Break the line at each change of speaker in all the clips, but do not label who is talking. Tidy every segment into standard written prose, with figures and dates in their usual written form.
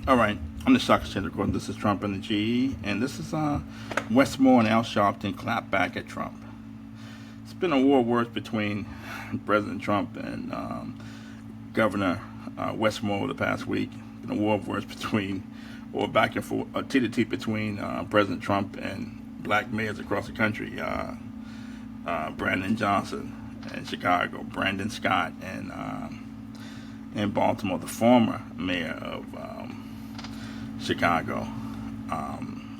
All right, I'm the Shock Center. This is Trump and the GE, and this is Westmore and Al Sharpton clap back at Trump. It's been a war of words between President Trump and Governor Westmore over the past week. Been a war of words between, or back and forth, teeth to teeth between President Trump and black mayors across the country. Brandon Johnson in Chicago, Brandon Scott in Baltimore, the former mayor of Chicago,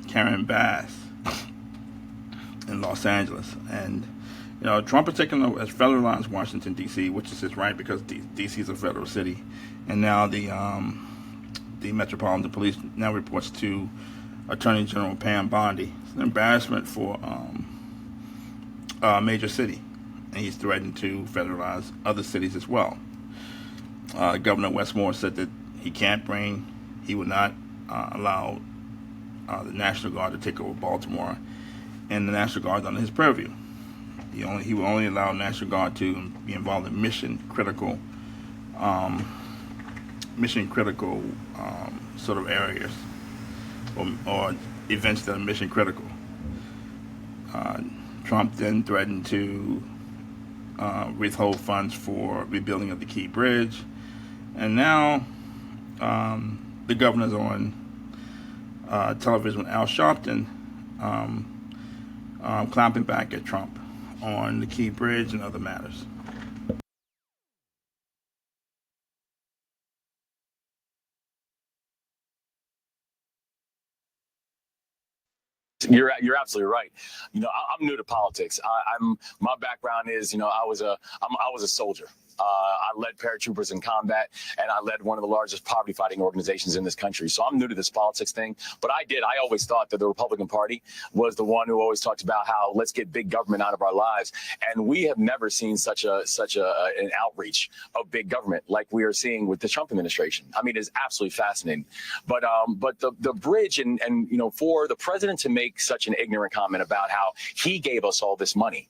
Karen Bass in Los Angeles, and Trump is taking has federalized Washington D.C., which is his right because D.C. is a federal city, and now the Metropolitan Police now reports to Attorney General Pam Bondi. It's an embarrassment for a major city, and he's threatened to federalize other cities as well. Governor Westmore said that he would not allow the National Guard to take over Baltimore, and the National Guard is under his purview. He will only allow National Guard to be involved in mission critical sort of areas or events that are mission critical. Trump then threatened to withhold funds for rebuilding of the Key Bridge, and now the governor's on television with Al Sharpton clapping back at Trump on the Key Bridge and other matters.
You're absolutely right. I'm new to politics. My background is, I was a soldier. I led paratroopers in combat, and I led one of the largest poverty fighting organizations in this country. So I'm new to this politics thing. But I always thought that the Republican Party was the one who always talked about how let's get big government out of our lives. And we have never seen such an outreach of big government like we are seeing with the Trump administration. I mean, it's absolutely fascinating. But the bridge and for the president to make such an ignorant comment about how he gave us all this money,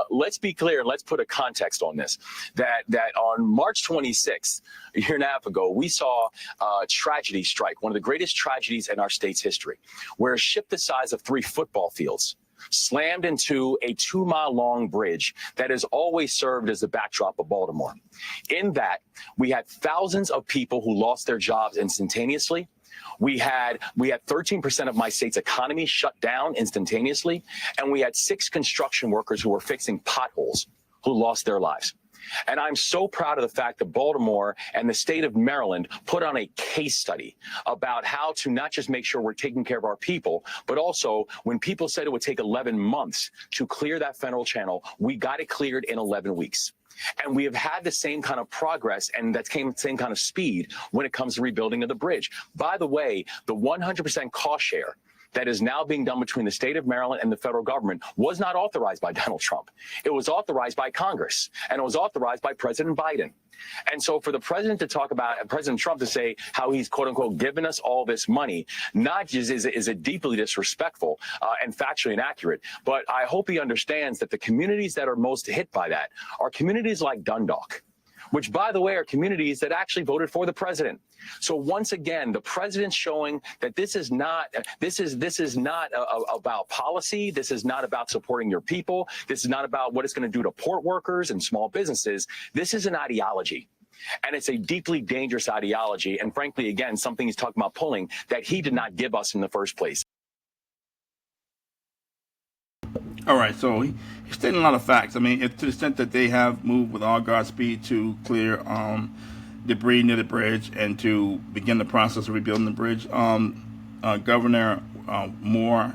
let's be clear and let's put a context on this. That on March 26th, a year and a half ago, we saw a tragedy strike, one of the greatest tragedies in our state's history, where a ship the size of 3 football fields slammed into a 2-mile-long bridge that has always served as the backdrop of Baltimore. In that, we had thousands of people who lost their jobs instantaneously. We had 13% of my state's economy shut down instantaneously, and we had 6 construction workers who were fixing potholes who lost their lives. And I'm so proud of the fact that Baltimore and the state of Maryland put on a case study about how to not just make sure we're taking care of our people, but also when people said it would take 11 months to clear that federal channel, we got it cleared in 11 weeks. And we have had the same kind of progress and same kind of speed when it comes to rebuilding of the bridge. By the way, the 100% cost share that is now being done between the state of Maryland and the federal government was not authorized by Donald Trump. It was authorized by Congress, and it was authorized by President Biden. And so for the president to talk about, President Trump to say how he's, quote unquote, given us all this money, not just is it deeply disrespectful and factually inaccurate, but I hope he understands that the communities that are most hit by that are communities like Dundalk, which, by the way, are communities that actually voted for the president. So once again, the president's showing that this is not about policy. This is not about supporting your people. This is not about what it's going to do to port workers and small businesses. This is an ideology. And it's a deeply dangerous ideology. And frankly, again, something he's talking about pulling that he did not give us in the first place.
All right, so he's stating a lot of facts. I mean, to the extent that they have moved with all God's speed to clear debris near the bridge and to begin the process of rebuilding the bridge, Governor Moore,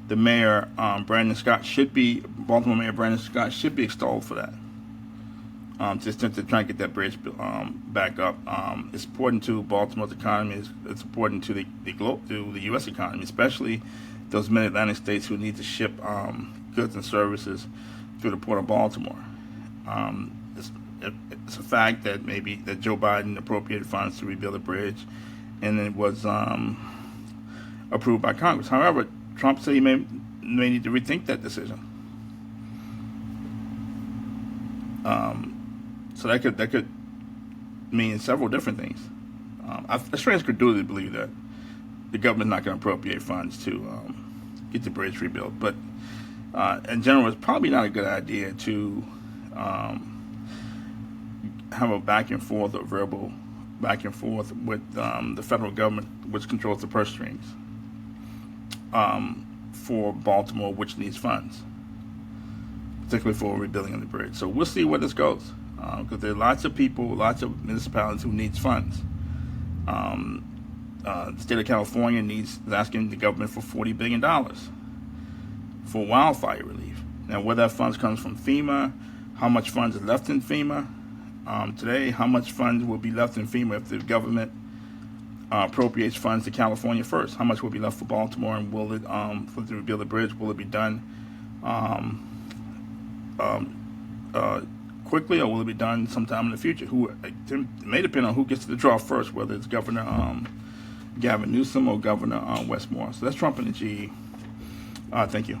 the mayor, Baltimore Mayor Brandon Scott should be extolled for that. To the extent to try and get that bridge back up. It's important to Baltimore's economy. It's important to the U.S. economy, especially those mid-Atlantic states who need to ship goods and services through the port of Baltimore. It's a fact that that Joe Biden appropriated funds to rebuild the bridge, and it was approved by Congress. However, Trump said he may need to rethink that decision. So that could mean several different things. I strange credulity to believe that the government's not going to appropriate funds to get the bridge rebuilt. But in general, it's probably not a good idea to have a back and forth or verbal back and forth with the federal government, which controls the purse strings for Baltimore, which needs funds, particularly for rebuilding of the bridge. So we'll see where this goes, because there are lots of people, lots of municipalities who needs funds. The state of California is asking the government for $40 billion for wildfire relief. Now, where that funds comes from FEMA, how much funds are left in FEMA today, how much funds will be left in FEMA if the government appropriates funds to California first, how much will be left for Baltimore, and will it, for the rebuild the bridge, will it be done quickly, or will it be done sometime in the future? It may depend on who gets to the draw first, whether it's Governor Gavin Newsom or Governor Wes Moore. So that's Trump and the GE. Thank you.